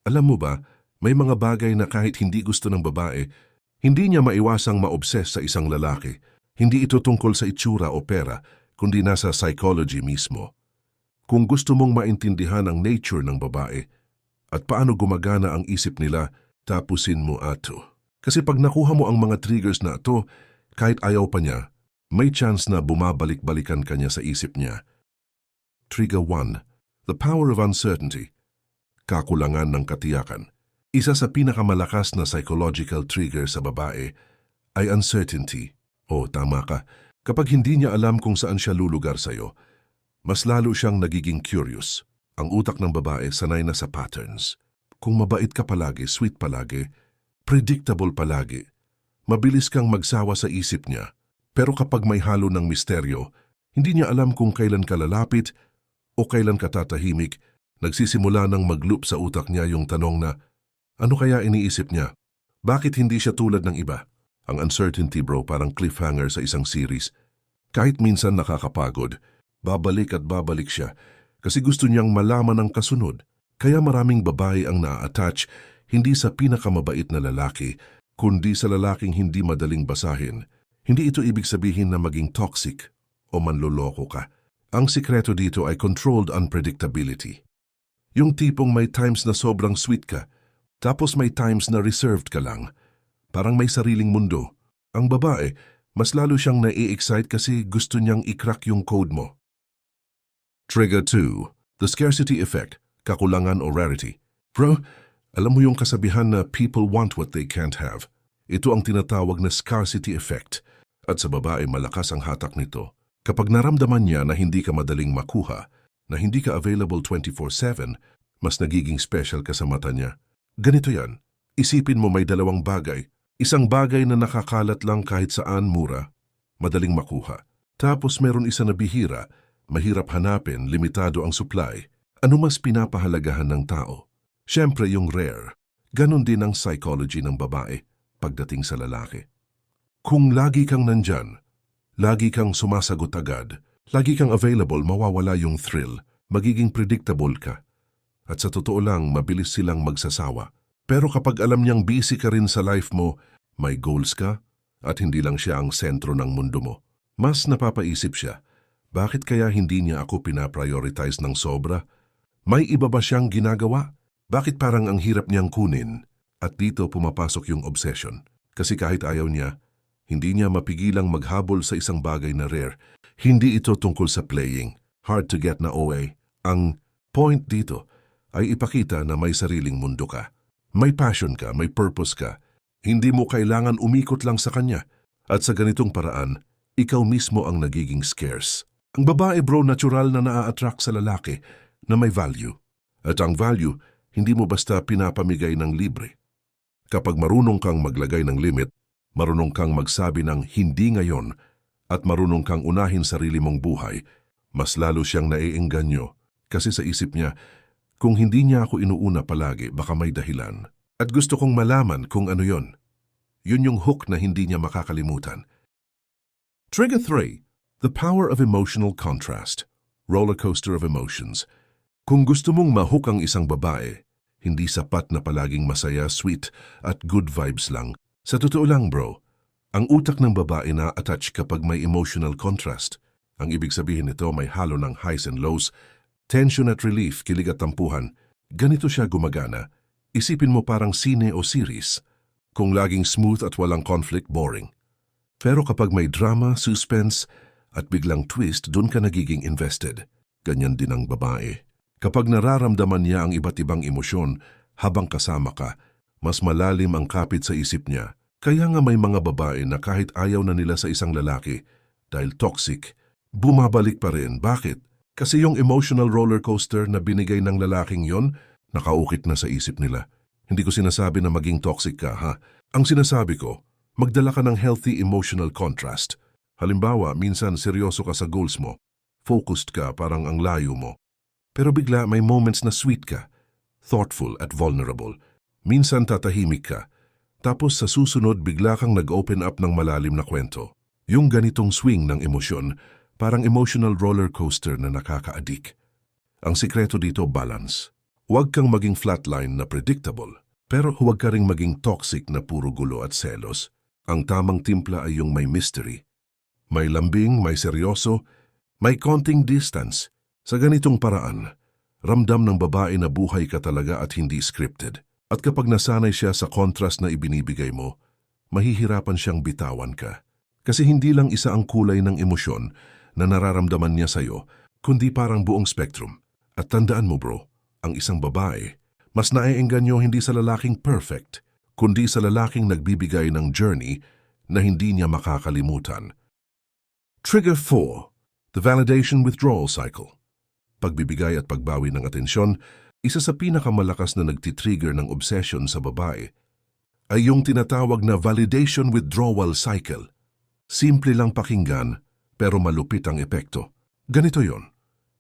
Alam mo ba, may mga bagay na kahit hindi gusto ng babae, hindi niya maiwasang ma-obsess sa isang lalaki. Hindi ito tungkol sa itsura o pera, kundi nasa psychology mismo. Kung gusto mong maintindihan ang nature ng babae at paano gumagana ang isip nila, tapusin mo ato. Kasi pag nakuha mo ang mga triggers na ito, kahit ayaw pa niya, may chance na bumabalik-balikan ka niya sa isip niya. Trigger 1. The power of uncertainty. Kakulangan ng katiyakan. Isa sa pinakamalakas na psychological trigger sa babae ay uncertainty. O tama ka, kapag hindi niya alam kung saan siya lulugar sa'yo, mas lalo siyang nagiging curious. Ang utak ng babae sanay na sa patterns. Kung mabait ka palagi, sweet palagi, predictable palagi, mabilis kang magsawa sa isip niya. Pero kapag may halo ng misteryo, hindi niya alam kung kailan ka lalapit o kailan ka tatahimik, nagsisimula ng mag-loop sa utak niya yung tanong na, ano kaya iniisip niya? Bakit hindi siya tulad ng iba? Ang uncertainty bro parang cliffhanger sa isang series. Kahit minsan nakakapagod, babalik at babalik siya kasi gusto niyang malaman ang kasunod. Kaya maraming babae ang na-attach hindi sa pinakamabait na lalaki, kundi sa lalaking hindi madaling basahin. Hindi ito ibig sabihin na maging toxic o manloloko ka. Ang sikreto dito ay controlled unpredictability. Yung tipong may times na sobrang sweet ka, tapos may times na reserved ka lang. Parang may sariling mundo. Ang babae, mas lalo siyang nai-excite kasi gusto niyang i-crack yung code mo. Trigger 2. The scarcity effect, kakulangan o rarity. Bro, alam mo yung kasabihan na people want what they can't have. Ito ang tinatawag na scarcity effect. At sa babae malakas ang hatak nito. Kapag naramdaman niya na hindi ka madaling makuha, na hindi ka available 24/7, mas nagiging special ka sa mata niya. Ganito yan. Isipin mo may dalawang bagay. Isang bagay na nakakalat lang kahit saan mura, madaling makuha. Tapos meron isa na bihira, mahirap hanapin, limitado ang supply. Ano mas pinapahalagahan ng tao? Siyempre yung rare. Ganon din ang psychology ng babae pagdating sa lalaki. Kung lagi kang nandyan, lagi kang sumasagot agad, lagi kang available, mawawala yung thrill, magiging predictable ka. At sa totoo lang, mabilis silang magsasawa. Pero kapag alam niyang busy ka rin sa life mo, may goals ka, at hindi lang siya ang sentro ng mundo mo, mas napapaisip siya, bakit kaya hindi niya ako pinaprioritize ng sobra? May iba ba siyang ginagawa? Bakit parang ang hirap niyang kunin? At dito pumapasok yung obsession. Kasi kahit ayaw niya, hindi niya mapigilang maghabol sa isang bagay na rare. Hindi ito tungkol sa playing, hard to get na OA. Ang point dito ay ipakita na may sariling mundo ka. May passion ka, may purpose ka. Hindi mo kailangan umikot lang sa kanya. At sa ganitong paraan, ikaw mismo ang nagiging scarce. Ang babae bro natural na naa-attract sa lalaki na may value. At ang value, hindi mo basta pinapamigay ng libre. Kapag marunong kang maglagay ng limit, marunong kang magsabi ng hindi ngayon, at marunong kang unahin sarili mong buhay, mas lalo siyang naiengganyo. Kasi sa isip niya, kung hindi niya ako inuuna palagi, baka may dahilan. At gusto kong malaman kung ano yon. Yun yung hook na hindi niya makakalimutan. Trigger 3. The power of emotional contrast. Roller coaster of emotions. Kung gusto mong mahook ang isang babae, hindi sapat na palaging masaya, sweet, at good vibes lang. Sa totoo lang bro, ang utak ng babae na-attach kapag may emotional contrast. Ang ibig sabihin nito may halo ng highs and lows, tension at relief, kilig at tampuhan. Ganito siya gumagana. Isipin mo parang sine o series. Kung laging smooth at walang conflict, boring. Pero kapag may drama, suspense, at biglang twist, dun ka nagiging invested. Ganyan din ang babae. Kapag nararamdaman niya ang iba't ibang emosyon habang kasama ka, mas malalim ang kapit sa isip niya. Kaya nga may mga babae na kahit ayaw na nila sa isang lalaki, dahil toxic, bumabalik pa rin. Bakit? Kasi yung emotional roller coaster na binigay ng lalaking yon, nakaukit na sa isip nila. Hindi ko sinasabi na maging toxic ka, ha? Ang sinasabi ko, magdala ka ng healthy emotional contrast. Halimbawa, minsan seryoso ka sa goals mo. Focused ka, parang ang layo mo. Pero bigla may moments na sweet ka, thoughtful at vulnerable. Minsan tatahimik ka. Tapos sa susunod bigla kang nag-open up ng malalim na kwento. Yung ganitong swing ng emosyon, parang emotional roller coaster na nakaka-addict. Ang sikreto dito, balance. Huwag kang maging flatline na predictable, pero huwag ka ring maging toxic na puro gulo at selos. Ang tamang timpla ay yung may mystery. May lambing, may seryoso, may konting distance. Sa ganitong paraan, ramdam ng babae na buhay ka talaga at hindi scripted. At kapag nasanay siya sa contrast na ibinibigay mo, mahihirapan siyang bitawan ka. Kasi hindi lang isa ang kulay ng emosyon na nararamdaman niya sa'yo, kundi parang buong spectrum. At tandaan mo bro, ang isang babae, mas naiengganyo hindi sa lalaking perfect, kundi sa lalaking nagbibigay ng journey na hindi niya makakalimutan. Trigger 4. The Validation Withdrawal Cycle. Pagbibigay at pagbawi ng atensyon, isa sa pinakamalakas na nagtitrigger ng obsession sa babae ay yung tinatawag na validation withdrawal cycle. Simple lang pakinggan, pero malupit ang epekto. Ganito yon.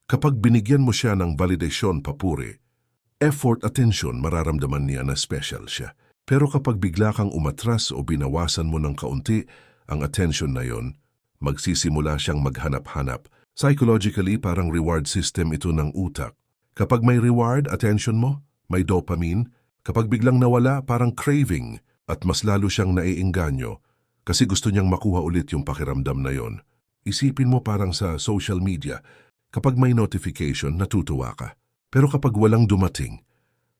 Kapag binigyan mo siya ng validation papuri, effort, attention, mararamdaman niya na special siya. Pero kapag bigla kang umatras o binawasan mo ng kaunti ang attention na yon, magsisimula siyang maghanap-hanap. Psychologically, parang reward system ito ng utak. Kapag may reward, attention mo, may dopamine. Kapag biglang nawala, parang craving at mas lalo siyang naiengganyo kasi gusto niyang makuha ulit yung pakiramdam na yon. Isipin mo parang sa social media, kapag may notification, natutuwa ka. Pero kapag walang dumating,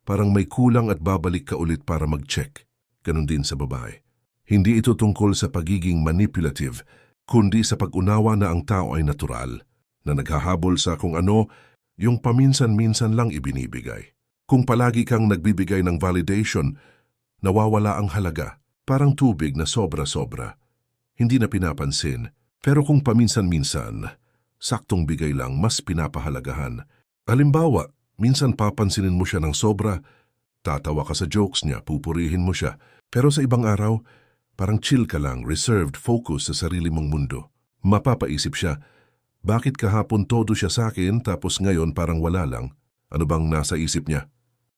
parang may kulang at babalik ka ulit para mag-check. Ganon din sa babae. Hindi ito tungkol sa pagiging manipulative, kundi sa pag-unawa na ang tao ay natural, na naghahabol sa kung ano yung paminsan-minsan lang ibinibigay. Kung palagi kang nagbibigay ng validation, nawawala ang halaga, parang tubig na sobra-sobra. Hindi na pinapansin, pero kung paminsan-minsan, saktong bigay lang mas pinapahalagahan. Halimbawa, minsan papansinin mo siya ng sobra, tatawa ka sa jokes niya, pupurihin mo siya. Pero sa ibang araw, parang chill ka lang, reserved, focus sa sarili mong mundo. Mapapaisip siya, bakit kahapon todo siya sa akin tapos ngayon parang wala lang? Ano bang nasa isip niya?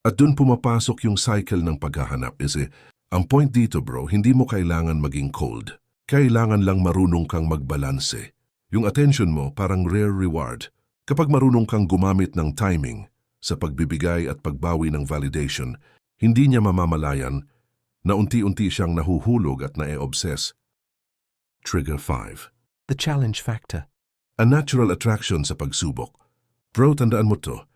At dun pumapasok yung cycle ng paghahanap. Kasi ang point dito bro, hindi mo kailangan maging cold. Kailangan lang marunong kang magbalanse. Yung attention mo parang rare reward. Kapag marunong kang gumamit ng timing sa pagbibigay at pagbawi ng validation, hindi niya mamamalayan na unti-unti siyang nahuhulog at nae-obsess. Trigger 5. The challenge factor. A natural attraction sa pagsubok. Bro, tandaan mo to,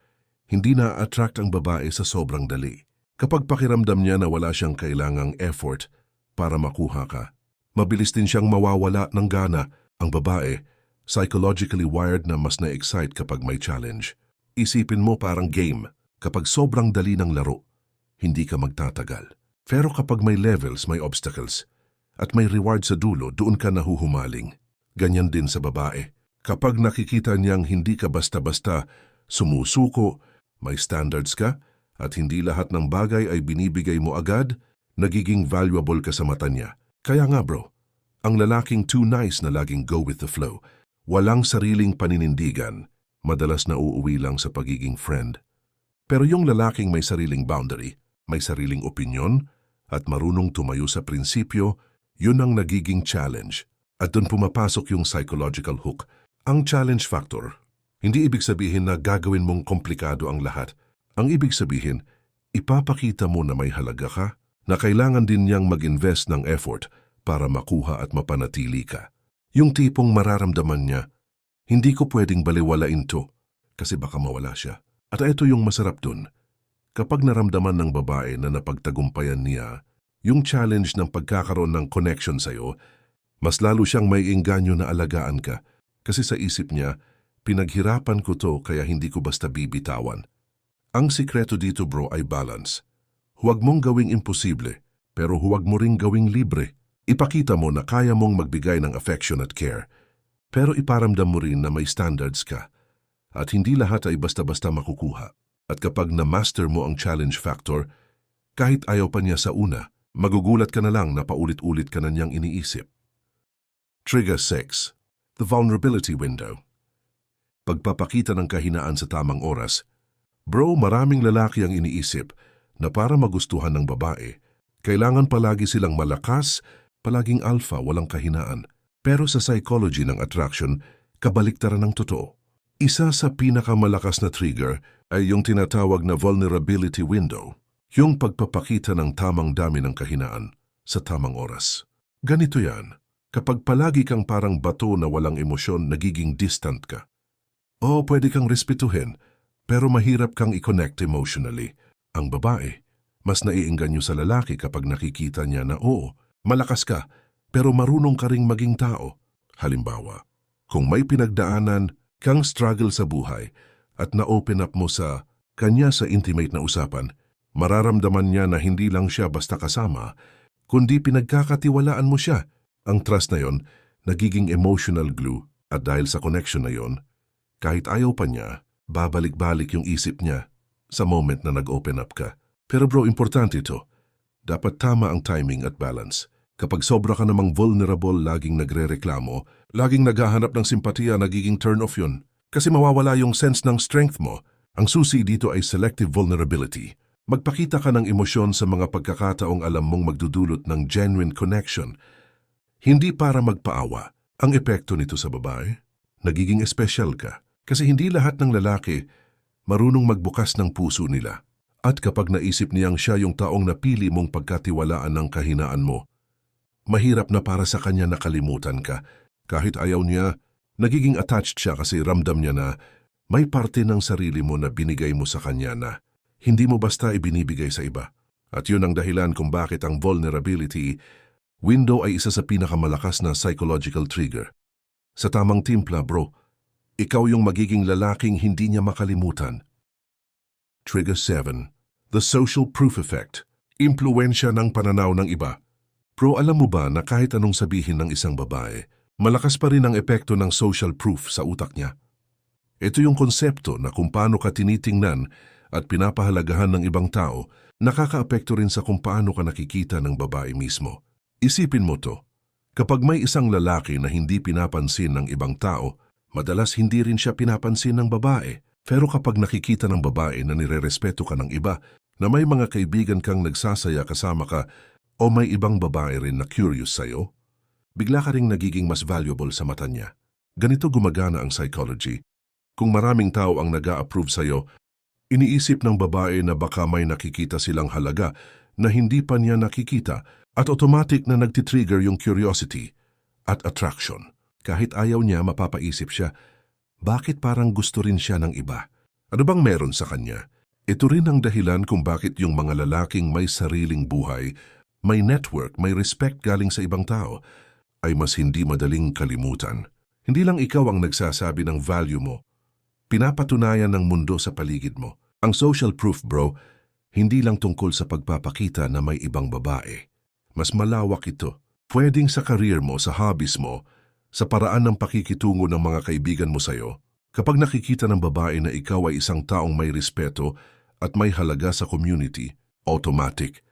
hindi na-attract ang babae sa sobrang dali. Kapag pakiramdam niya na wala siyang kailangang effort para makuha ka, mabilis din siyang mawawala ng gana. Ang babae, psychologically wired na mas na-excite kapag may challenge. Isipin mo parang game. Kapag sobrang dali ng laro, hindi ka magtatagal. Pero kapag may levels, may obstacles, at may reward sa dulo, doon ka nahuhumaling. Ganyan din sa babae. Kapag nakikita niyang hindi ka basta-basta sumusuko, may standards ka, at hindi lahat ng bagay ay binibigay mo agad, nagiging valuable ka sa mata niya. Kaya nga bro, ang lalaking too nice na laging go with the flow, walang sariling paninindigan, madalas na uuwi lang sa pagiging friend. Pero yung lalaking may sariling boundary, may sariling opinyon, at marunong tumayo sa prinsipyo, yun ang nagiging challenge. At doon pumapasok yung psychological hook. Ang challenge factor, hindi ibig sabihin na gagawin mong komplikado ang lahat. Ang ibig sabihin, ipapakita mo na may halaga ka, na kailangan din niyang mag-invest ng effort para makuha at mapanatili ka. Yung tipong mararamdaman niya, hindi ko pwedeng baliwalain to kasi baka mawala siya. At ito yung masarap dun. Kapag naramdaman ng babae na napagtagumpayan niya yung challenge ng pagkakaroon ng connection sa'yo, mas lalo siyang may engganyo na alagaan ka. Kasi sa isip niya, pinaghirapan ko to kaya hindi ko basta bibitawan. Ang sikreto dito bro ay balance. Huwag mong gawing imposible, pero huwag mo ring gawing libre. Ipakita mo na kaya mong magbigay ng affection at care, pero iparamdam mo rin na may standards ka. At hindi lahat ay basta-basta makukuha. At kapag na-master mo ang challenge factor, kahit ayaw pa niya sa una, magugulat ka na lang na paulit-ulit ka na niyang iniisip. Trigger 6. The vulnerability window. Pagpapakita ng kahinaan sa tamang oras. Bro, maraming lalaki ang iniisip na para magustuhan ng babae, kailangan palagi silang malakas, palaging alpha, walang kahinaan. Pero sa psychology ng attraction, kabaliktaran ng totoo. Isa sa pinakamalakas na trigger ay yung tinatawag na vulnerability window, yung pagpapakita ng tamang dami ng kahinaan sa tamang oras. Ganito yan, kapag palagi kang parang bato na walang emosyon, nagiging distant ka. O pwede kang respetuhin, pero mahirap kang i-connect emotionally. Ang babae, mas naiengganyo sa lalaki kapag nakikita niya na oo, malakas ka, pero marunong ka ring maging tao. Halimbawa, kung may pinagdaanan kang struggle sa buhay at na-open up mo sa kanya sa intimate na usapan, mararamdaman niya na hindi lang siya basta kasama, kundi pinagkakatiwalaan mo siya. Ang trust na yon, nagiging emotional glue, at dahil sa connection na yon, kahit ayaw pa niya, babalik-balik yung isip niya sa moment na nag-open up ka. Pero bro, importante ito. Dapat tama ang timing at balance. Kapag sobra ka namang vulnerable, laging nagre-reklamo, laging naghahanap ng simpatiya, nagiging turn off yun. Kasi mawawala yung sense ng strength mo. Ang susi dito ay selective vulnerability. Magpakita ka ng emosyon sa mga pagkakataong alam mong magdudulot ng genuine connection. Hindi para magpaawa. Ang epekto nito sa babae, nagiging espesyal ka. Kasi hindi lahat ng lalaki marunong magbukas ng puso nila. At kapag naisip niyang siya yung taong napili mong pagkatiwalaan ng kahinaan mo, mahirap na para sa kanya nakalimutan ka. Kahit ayaw niya, nagiging attached siya kasi ramdam niya na may parte ng sarili mo na binigay mo sa kanya na hindi mo basta ibinibigay sa iba. At yun ang dahilan kung bakit ang vulnerability window ay isa sa pinakamalakas na psychological trigger. Sa tamang timpla, bro, ikaw yung magiging lalaking hindi niya makalimutan. Trigger 7. The social proof effect. Impluwensya ng pananaw ng iba. Bro, alam mo ba na kahit anong sabihin ng isang babae, malakas pa rin ang epekto ng social proof sa utak niya? Ito yung konsepto na kung paano ka tinitingnan at pinapahalagahan ng ibang tao, nakakaapekto rin sa kung paano ka nakikita ng babae mismo. Isipin mo to, kapag may isang lalaki na hindi pinapansin ng ibang tao, madalas hindi rin siya pinapansin ng babae. Pero kapag nakikita ng babae na nirerespeto ka ng iba, na may mga kaibigan kang nagsasaya kasama ka, o may ibang babae rin na curious sa'yo, bigla ka ring nagiging mas valuable sa mata niya. Ganito gumagana ang psychology. Kung maraming tao ang nag-a-approve sa'yo, iniisip ng babae na baka may nakikita silang halaga na hindi pa niya nakikita at automatic na nagtitrigger yung curiosity at attraction. Kahit ayaw niya, mapapaisip siya, bakit parang gusto rin siya ng iba? Ano bang meron sa kanya? Ito rin ang dahilan kung bakit yung mga lalaking may sariling buhay, may network, may respect galing sa ibang tao, ay mas hindi madaling kalimutan. Hindi lang ikaw ang nagsasabi ng value mo. Pinapatunayan ng mundo sa paligid mo. Ang social proof, bro, hindi lang tungkol sa pagpapakita na may ibang babae. Mas malawak ito. Pwedeng sa career mo, sa hobbies mo, sa paraan ng pakikitungo ng mga kaibigan mo sa'yo. Kapag nakikita ng babae na ikaw ay isang taong may respeto at may halaga sa community, automatic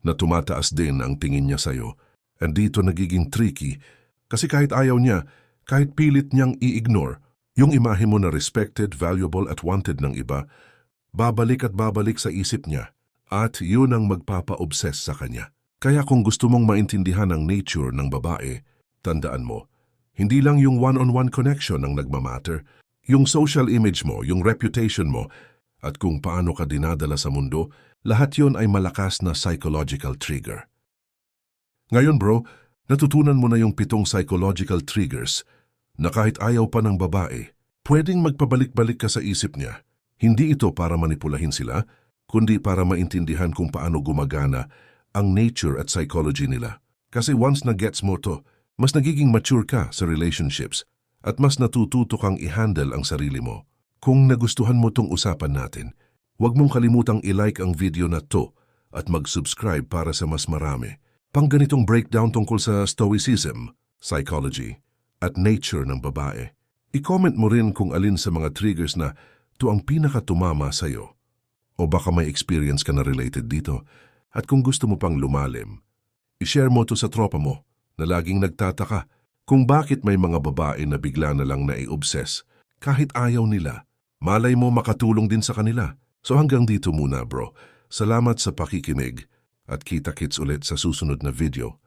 na tumataas din ang tingin niya sa'yo. And dito nagiging tricky kasi kahit ayaw niya, kahit pilit niyang i-ignore, yung imahe mo na respected, valuable at wanted ng iba, babalik at babalik sa isip niya at yun ang magpapa-obsess sa kanya. Kaya kung gusto mong maintindihan ang nature ng babae, tandaan mo, hindi lang yung one-on-one connection ang nagmamatter, yung social image mo, yung reputation mo, at kung paano ka dinadala sa mundo, lahat yon ay malakas na psychological trigger. Ngayon bro, natutunan mo na yung 7 psychological triggers na kahit ayaw pa ng babae, pwedeng magpabalik-balik ka sa isip niya. Hindi ito para manipulahin sila, kundi para maintindihan kung paano gumagana ang nature at psychology nila. Kasi once na gets mo to, mas nagiging mature ka sa relationships at mas natututo kang i-handle ang sarili mo. Kung nagustuhan mo tong usapan natin, huwag mong kalimutang i-like ang video na to at mag-subscribe para sa mas marami pang ganitong breakdown tungkol sa stoicism, psychology, at nature ng babae. I-comment mo rin kung alin sa mga triggers na to ang pinakatumama sa'yo. O baka may experience ka na related dito. At kung gusto mo pang lumalim, i-share mo to sa tropa mo na laging nagtataka kung bakit may mga babae na bigla na lang nai-obsess kahit ayaw nila. Malay mo makatulong din sa kanila. So hanggang dito muna bro. Salamat sa pakikinig at kita-kits ulit sa susunod na video.